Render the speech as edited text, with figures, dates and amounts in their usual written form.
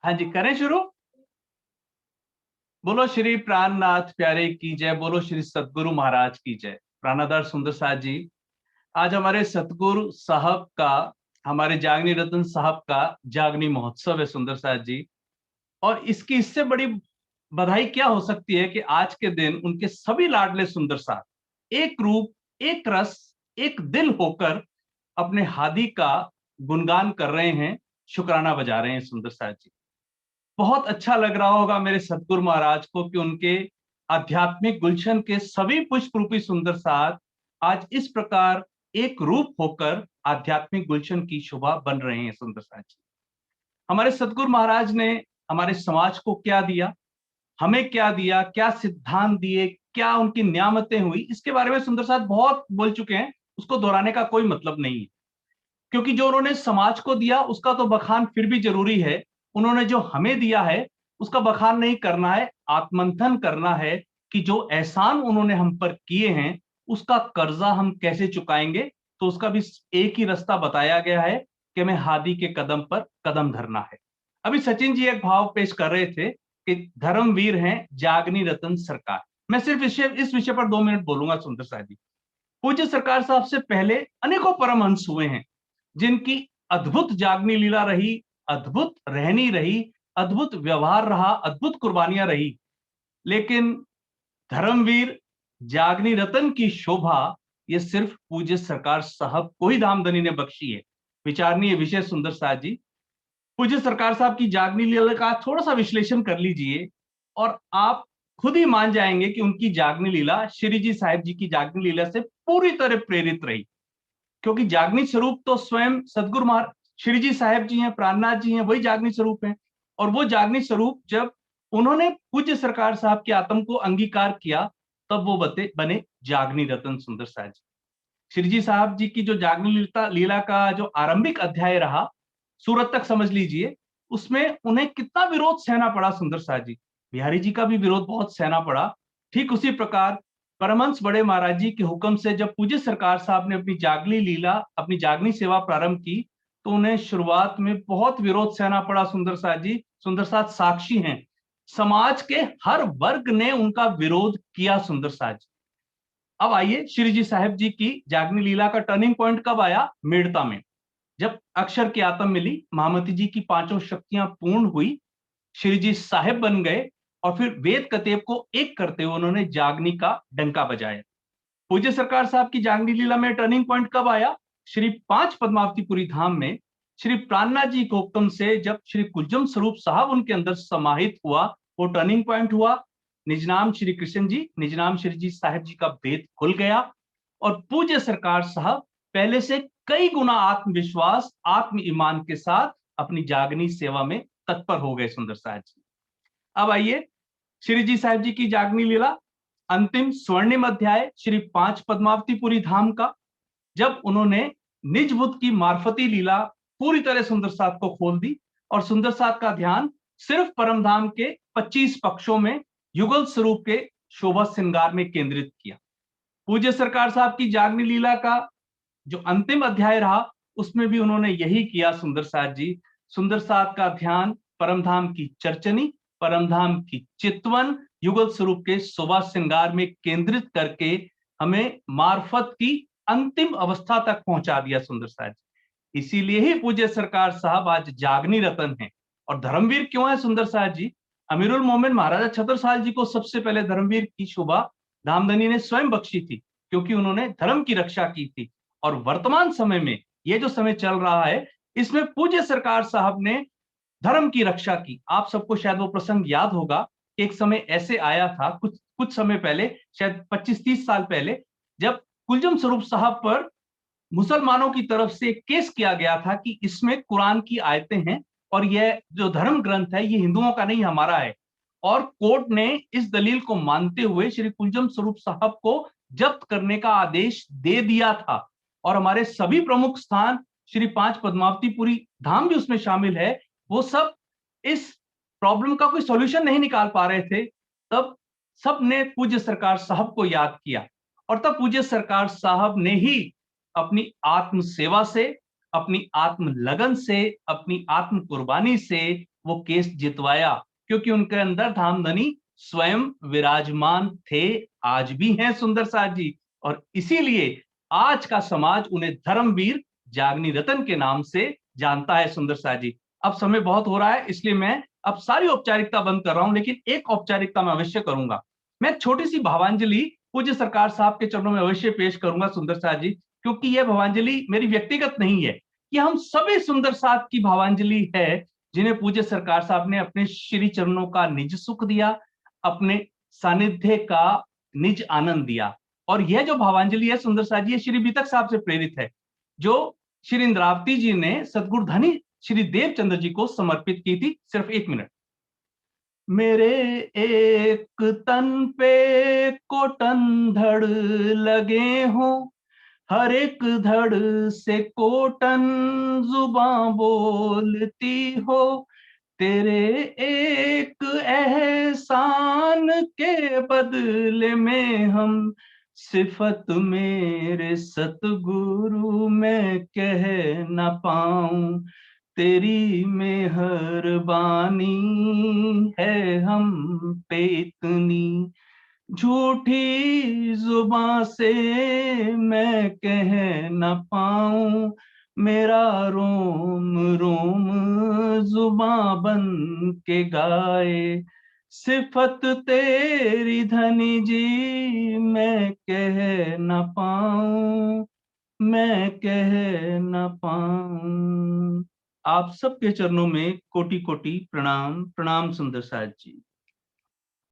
हाँ जी, करें शुरू। बोलो श्री प्राणनाथ प्यारे की जय, बोलो श्री सतगुरु महाराज की जय। प्राणाधार सुंदर साथ जी, आज हमारे सतगुरु साहब का, हमारे जागनी रतन साहब का जागनी महोत्सव है सुंदर साथ जी। और इसकी इससे बड़ी बधाई क्या हो सकती है कि आज के दिन उनके सभी लाडले सुंदर साथ एक रूप, एक रस, एक दिल होकर अपने हादी का गुणगान कर रहे हैं, शुक्राना बजा रहे हैं सुंदर साथ जी। बहुत अच्छा लग रहा होगा मेरे सतगुरु महाराज को कि उनके आध्यात्मिक गुलशन के सभी पुष्प रूपी सुंदर साथ आज इस प्रकार एक रूप होकर आध्यात्मिक गुलशन की शोभा बन रहे हैं सुंदर साथ जी। हमारे सतगुरु महाराज ने हमारे समाज को क्या दिया, हमें क्या दिया, क्या सिद्धांत दिए, क्या उनकी नियामतें हुई, इसके बारे में सुंदर साथ बहुत बोल चुके हैं। उसको दोहराने का कोई मतलब नहीं है, क्योंकि जो उन्होंने समाज को दिया उसका तो बखान फिर भी जरूरी है। उन्होंने जो हमें दिया है उसका बखान नहीं करना है, आत्मंथन करना है कि जो एहसान उन्होंने हम पर किए हैं उसका कर्जा हम कैसे चुकाएंगे। तो उसका भी एक ही रास्ता बताया गया है कि हमें हादी के कदम पर कदम धरना है। अभी सचिन जी एक भाव पेश कर रहे थे कि धर्मवीर हैं जागनी रतन सरकार। मैं सिर्फ इस विषय पर 2 मिनट बोलूंगा सुंदर साहब जी। पूज्य सरकार साहब से पहले अनेकों परमहंस हुए हैं जिनकी अद्भुत जागनी लीला रही, अद्भुत रहनी रही, अद्भुत व्यवहार रहा, अद्भुत कुर्बानियां रही। लेकिन धर्मवीर जागनी रतन की शोभा ये सिर्फ पूज्य सरकार साहब को ही धामधनी ने बख्शी है। विचारणीय विषय सुंदर साहब जी। पूज्य सरकार साहब की जागनी लीला का थोड़ा सा विश्लेषण कर लीजिए और आप खुद ही मान जाएंगे कि उनकी जागनी लीला श्री जी साहिब जी की जागनी लीला से पूरी तरह प्रेरित रही। क्योंकि जागनी स्वरूप तो स्वयं सदगुरु महाराज श्री जी साहेब जी हैं, प्राणनाथ जी हैं, वही जागनी स्वरूप हैं। और वो जागनी स्वरूप जब उन्होंने पूज्य सरकार साहब के आत्म को अंगीकार किया तब वो बने जागनी रतन सुंदर साहब जी। श्री जी साहब जी की जो जागनी लीला का जो आरंभिक अध्याय रहा, सूरत तक समझ लीजिए, उसमें उन्हें कितना विरोध सहना पड़ा सुंदर साहब जी। बिहारी जी का भी विरोध बहुत सहना पड़ा। ठीक उसी प्रकार परमहंस बड़े महाराज जी के हुक्म से जब पूज्य सरकार साहब ने अपनी जागनी लीला, अपनी जागनी सेवा प्रारंभ की तो उन्हें शुरुआत में बहुत विरोध सहना पड़ा सुंदर साहब जी। सुंदर साहब साक्षी हैं, समाज के हर वर्ग ने उनका विरोध किया सुंदर साहब जी। अब आइए श्री जी साहेब जी की जागनी लीला का टर्निंग पॉइंट कब आया? मेड़ता में, जब अक्षर की आत्म मिली, महामती जी की 5 शक्तियां पूर्ण हुई, श्री जी साहेब बन गए और फिर वेद कतेब को एक करते हुए उन्होंने जागनी का डंका बजाया। पूज्य सरकार साहब की जागनी लीला में टर्निंग पॉइंट कब आया? श्री 5 पद्मावतीपुरी धाम में श्री प्राणनाथ जी के हुक्म से जब श्री कुलजम स्वरूप साहब उनके अंदर समाहित हुआ, वो टर्निंग पॉइंट हुआ। निजनाम श्री कृष्ण जी, निजनाम श्री जी साहेब जी का भेद खुल गया और पूज्य सरकार साहब पहले से कई गुना आत्मविश्वास, आत्म ईमान के साथ अपनी जागनी सेवा में तत्पर हो गए सुंदर साहब जी। अब आइए श्री जी साहब जी की जागनी लीला अंतिम स्वर्णिम अध्याय श्री 5 पद्मावतीपुरी धाम का, जब उन्होंने निज बुद्ध की मार्फती लीला पूरी तरह सुंदर साथ को खोल दी और सुंदर साथ का ध्यान सिर्फ परम धाम के 25 पक्षों में युगल स्वरूप के शोभा श्रृंगार में केंद्रित किया। पूज्य सरकार साहब की जागनी लीला का जो अंतिम अध्याय रहा उसमें भी उन्होंने यही किया सुंदर साथ जी। सुंदर साथ का ध्यान परमधाम की चर्चनी, परमधाम की चितवन, युगल स्वरूप के शोभा श्रृंगार में केंद्रित करके हमें मार्फत की अंतिम अवस्था तक पहुंचा दिया सुंदर साथ जी। इसीलिए ही पूज्य सरकार साहब आज जागनी रतन है। और धर्मवीर क्यों है सुंदर साहब जी? अमीरुल मोमिन महाराजा छत्रसाल जी को सबसे पहले धर्मवीर की शोभा धामधनी ने स्वयं बख्शी थी, क्योंकि उन्होंने धर्म की रक्षा की थी। और वर्तमान समय में ये जो समय चल रहा है इसमें पूज्य सरकार साहब ने धर्म की रक्षा की। आप सबको शायद वो प्रसंग याद होगा, एक समय ऐसे आया था कुछ कुछ समय पहले, शायद 25-30 साल पहले, जब कुलजम स्वरूप साहब पर मुसलमानों की तरफ से केस किया गया था कि इसमें कुरान की आयतें हैं और यह जो धर्म ग्रंथ है ये हिंदुओं का नहीं हमारा है। और कोर्ट ने इस दलील को मानते हुए श्री कुलजम स्वरूप साहब को जब्त करने का आदेश दे दिया था। और हमारे सभी प्रमुख स्थान, श्री 5 पद्मावतीपुरी धाम भी उसमें शामिल है, वो सब इस प्रॉब्लम का कोई सॉल्यूशन नहीं निकाल पा रहे थे। तब सब ने पूज्य सरकार साहब को याद किया और तब पूज्य सरकार साहब ने ही अपनी आत्म सेवा से, अपनी आत्म लगन से, अपनी आत्म कुर्बानी से वो केस जितवाया, क्योंकि उनके अंदर धामधनी स्वयं विराजमान थे, आज भी हैं सुंदर साथ जी। और इसीलिए आज का समाज उन्हें धर्मवीर जागनी रतन के नाम से जानता है सुंदर साथ जी। अब समय बहुत हो रहा है, इसलिए मैं अब सारी औपचारिकता बंद कर रहा हूं, लेकिन एक औपचारिकता मैं अवश्य करूंगा। मैं छोटी सी भावांजलि पूज्य सरकार साहब के चरणों में अवश्य पेश करूंगा सुंदर साथ जी, क्योंकि यह भावांजलि मेरी व्यक्तिगत नहीं है, कि हम सभी सुंदर साथ की भावांजलि है, जिन्हें पूज्य सरकार साहब ने अपने श्री चरणों का निज सुख दिया, अपने सानिध्य का निज आनंद दिया। और यह जो भावांजलि है सुंदर साथ जी, श्री बीतक साहब से प्रेरित है, जो श्री इंद्रावती जी ने सदगुरु धनी श्री देवचंद्र जी को समर्पित की थी। सिर्फ 1 मिनट। मेरे एक तन पे कोटन धड़ लगे हो, हर एक धड़ से कोटन जुबां बोलती हो, तेरे एक एहसान के बदले में हम सिफत मेरे सतगुरु मैं कह न पाऊं, तेरी मेहरबानी है हम पे इतनी, झूठी जुबां से मैं कह न पाऊं, मेरा रोम रोम जुबां बन के गाए, सिफत तेरी धनी जी मैं कह न पाऊं, मैं कह न पाऊं। आप सबके चरणों में कोटि कोटि प्रणाम। प्रणाम सुंदर साथ जी।